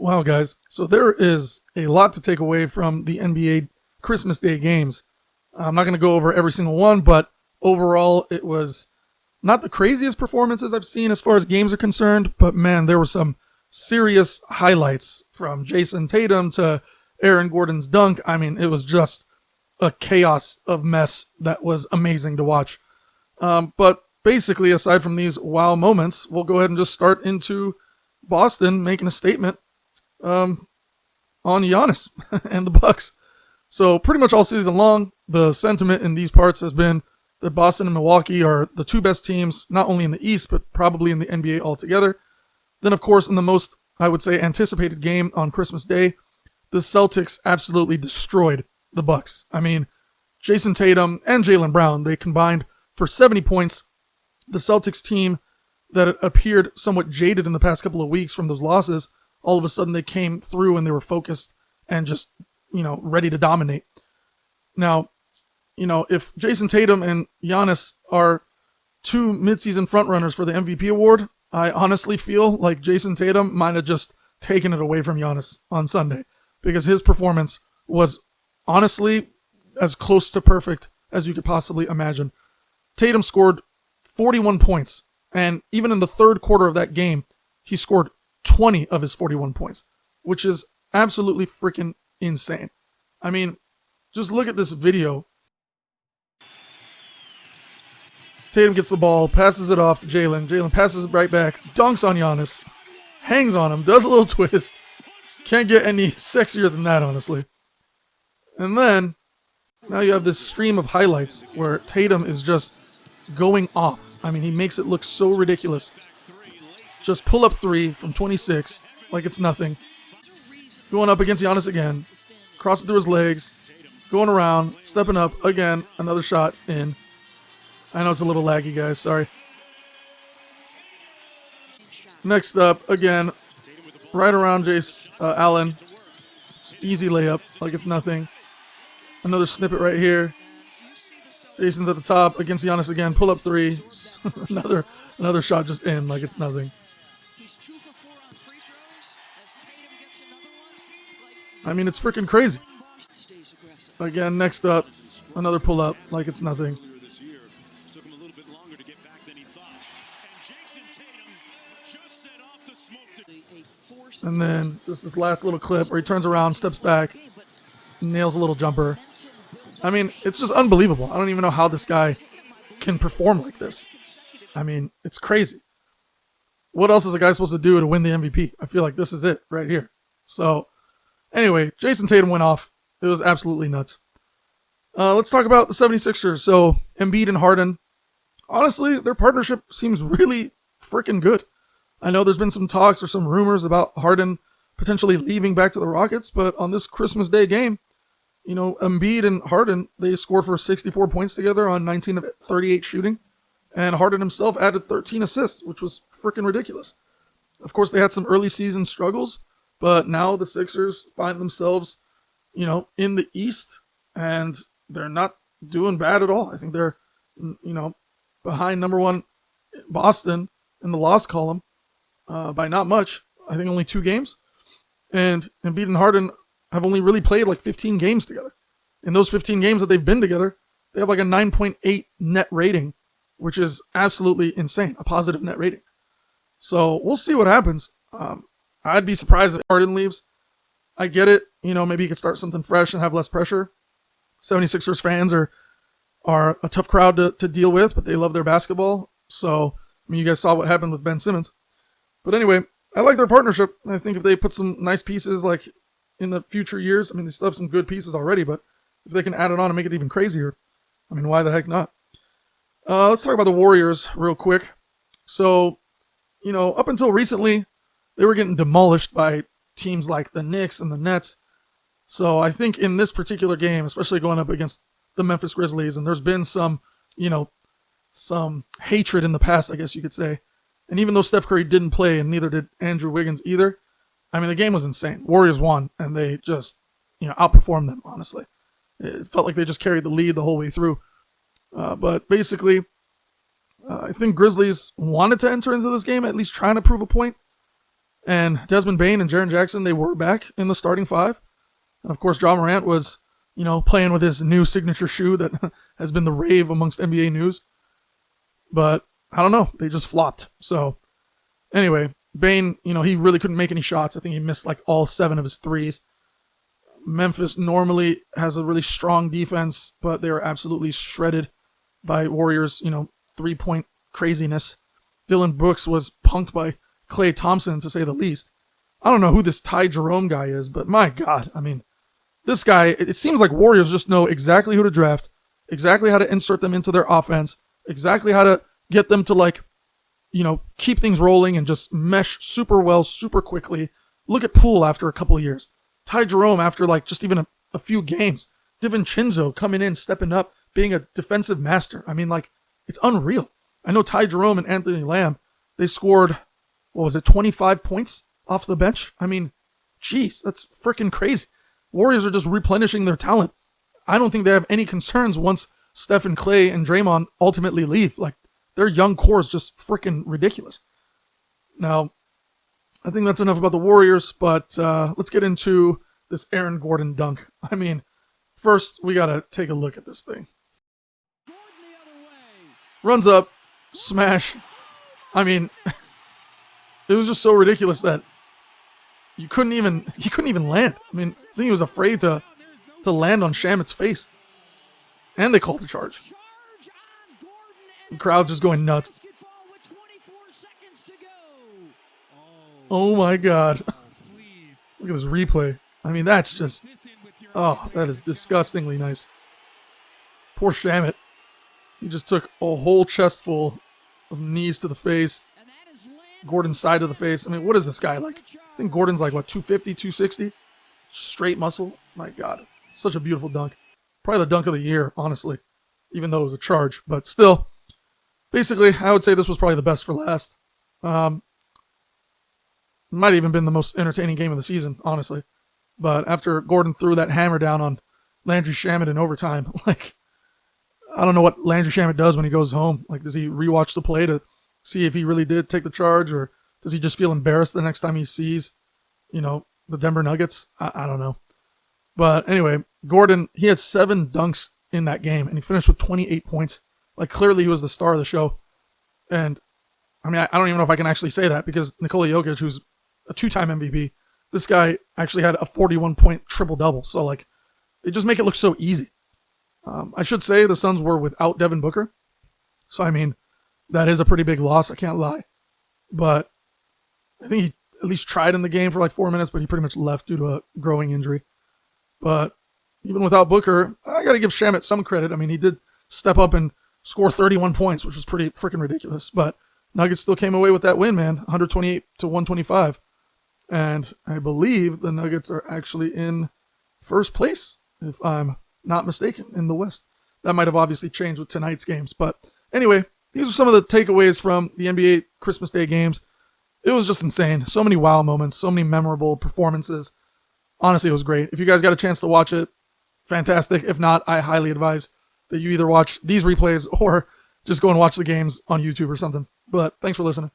Wow, guys. So there is a lot to take away from the NBA Christmas Day games. I'm not going to go over every single one, but overall, it was not the craziest performances I've seen as far as games are concerned, but man, there were some serious highlights from Jayson Tatum to Aaron Gordon's dunk. I mean, it was just a chaos of mess that was amazing to watch. But basically, aside from these wow moments, we'll go ahead and just start into Boston making a statement on Giannis and the Bucks. So pretty much all season long, the sentiment in these parts has been that Boston and Milwaukee are the two best teams, not only in the East, but probably in the NBA altogether. Then, of course, in the most, I would say, anticipated game on Christmas Day, the Celtics absolutely destroyed the Bucks. I mean, Jayson Tatum and Jaylen Brown, they combined for 70 points. The Celtics team that appeared somewhat jaded in the past couple of weeks from those losses, all of a sudden they came through and they were focused and just, ready to dominate. Now, if Jayson Tatum and Giannis are two midseason frontrunners for the MVP award, I honestly feel like Jayson Tatum might have just taken it away from Giannis on Sunday, because his performance was honestly as close to perfect as you could possibly imagine. Tatum scored 41 points, and even in the third quarter of that game, he scored 20 of his 41 points, which is absolutely freaking insane. I mean, just look at this video. Tatum gets the ball, passes it off to Jaylen. Jaylen passes it right back, dunks on Giannis, hangs on him, does a little twist. Can't get any sexier than that, honestly. And then, now you have this stream of highlights where Tatum is just going off. I mean, he makes it look so ridiculous. Just pull up three from 26 like it's nothing. Going up against Giannis again. Crossing through his legs. Going around. Stepping up again. Another shot in. I know it's a little laggy, guys. Sorry. Next up, again, right around Jace Allen. Just easy layup like it's nothing. Another snippet right here. Jason's at the top against Giannis again. Pull up three. another shot just in like it's nothing. I mean, it's freaking crazy. Again, next up, another pull up like it's nothing. And then just this last little clip where he turns around, steps back, nails a little jumper. I mean, it's just unbelievable. I don't even know how this guy can perform like this. I mean, it's crazy. What else is a guy supposed to do to win the MVP? I feel like this is it right here. So, anyway, Jayson Tatum went off. It was absolutely nuts. Let's talk about the 76ers. So, Embiid and Harden. Honestly, their partnership seems really freaking good. I know there's been some talks or some rumors about Harden potentially leaving back to the Rockets, but on this Christmas Day game, Embiid and Harden, they scored for 64 points together on 19 of 38 shooting, and Harden himself added 13 assists, which was freaking ridiculous. Of course, they had some early season struggles, but now the Sixers find themselves, in the East, and they're not doing bad at all. I think they're, behind number one Boston in the loss column by not much. I think only 2 games. And Embiid and Harden have only really played like 15 games together. In those 15 games that they've been together, they have like a 9.8 net rating, which is absolutely insane, a positive net rating. So we'll see what happens. I'd be surprised if Harden leaves. I get it. Maybe he could start something fresh and have less pressure. 76ers fans are a tough crowd to deal with, but they love their basketball. So, you guys saw what happened with Ben Simmons. But anyway, I like their partnership. I think if they put some nice pieces like in the future years, they still have some good pieces already, but if they can add it on and make it even crazier, why the heck not? Let's talk about the Warriors real quick. So, up until recently, they were getting demolished by teams like the Knicks and the Nets. So I think in this particular game, especially going up against the Memphis Grizzlies, and there's been some hatred in the past, I guess you could say. And even though Steph Curry didn't play, and neither did Andrew Wiggins either, the game was insane. Warriors won, and they just, outperformed them, honestly. It felt like they just carried the lead the whole way through. But basically, I think Grizzlies wanted to enter into this game, at least trying to prove a point. And Desmond Bane and Jaren Jackson, they were back in the starting five. And of course, Ja Morant was, playing with his new signature shoe that has been the rave amongst NBA news. But I don't know. They just flopped. So anyway, Bane, he really couldn't make any shots. I think he missed like all 7 of his threes. Memphis normally has a really strong defense, but they are absolutely shredded by Warriors, 3-point craziness. Dylan Brooks was punked by Klay Thompson, to say the least. I don't know who this Ty Jerome guy is, but my God, this guy, it seems like Warriors just know exactly who to draft, exactly how to insert them into their offense, exactly how to get them to keep things rolling and just mesh super well, super quickly. Look at Poole after a couple of years. Ty Jerome after just even a few games. DiVincenzo coming in, stepping up, being a defensive master. It's unreal. I know Ty Jerome and Anthony Lamb, they scored, 25 points off the bench? Jeez, that's freaking crazy. Warriors are just replenishing their talent. I don't think they have any concerns once Steph and Klay and Draymond ultimately leave. Their young core is just freaking ridiculous. Now, I think that's enough about the Warriors, but let's get into this Aaron Gordon dunk. First, we got to take a look at this thing. Runs up, smash. It was just so ridiculous that he couldn't even land. I think he was afraid to land on Shamit's face. And they called a charge. The crowd's just going nuts. Oh my God. Look at this replay. That's just... Oh, that is disgustingly nice. Poor Shamit. He just took a whole chest full of knees to the face. Gordon's side of the face. What is this guy like? I think Gordon's 250, 260? Straight muscle. My God. Such a beautiful dunk. Probably the dunk of the year, honestly. Even though it was a charge. But still, basically, I would say this was probably the best for last. Might have even been the most entertaining game of the season, honestly. But after Gordon threw that hammer down on Landry Shamet in overtime, I don't know what Landry Shamet does when he goes home. Does he rewatch the play to see if he really did take the charge, or does he just feel embarrassed the next time he sees, the Denver Nuggets? I don't know. But anyway, Gordon, he had 7 dunks in that game, and he finished with 28 points. Clearly he was the star of the show. And, I don't even know if I can actually say that, because Nikola Jokic, who's a 2-time MVP, this guy actually had a 41-point triple-double. So, they just make it look so easy. I should say the Suns were without Devin Booker. So, that is a pretty big loss, I can't lie. But I think he at least tried in the game for 4 minutes, but he pretty much left due to a growing injury. But even without Booker, I got to give Shamet some credit. He did step up and score 31 points, which was pretty freaking ridiculous. But Nuggets still came away with that win, man, 128 to 125. And I believe the Nuggets are actually in first place, if I'm not mistaken, in the West. That might have obviously changed with tonight's games. But anyway, these are some of the takeaways from the NBA Christmas Day games. It was just insane. So many wow moments, so many memorable performances. Honestly, it was great. If you guys got a chance to watch it, fantastic. If not, I highly advise that you either watch these replays or just go and watch the games on YouTube or something. But thanks for listening.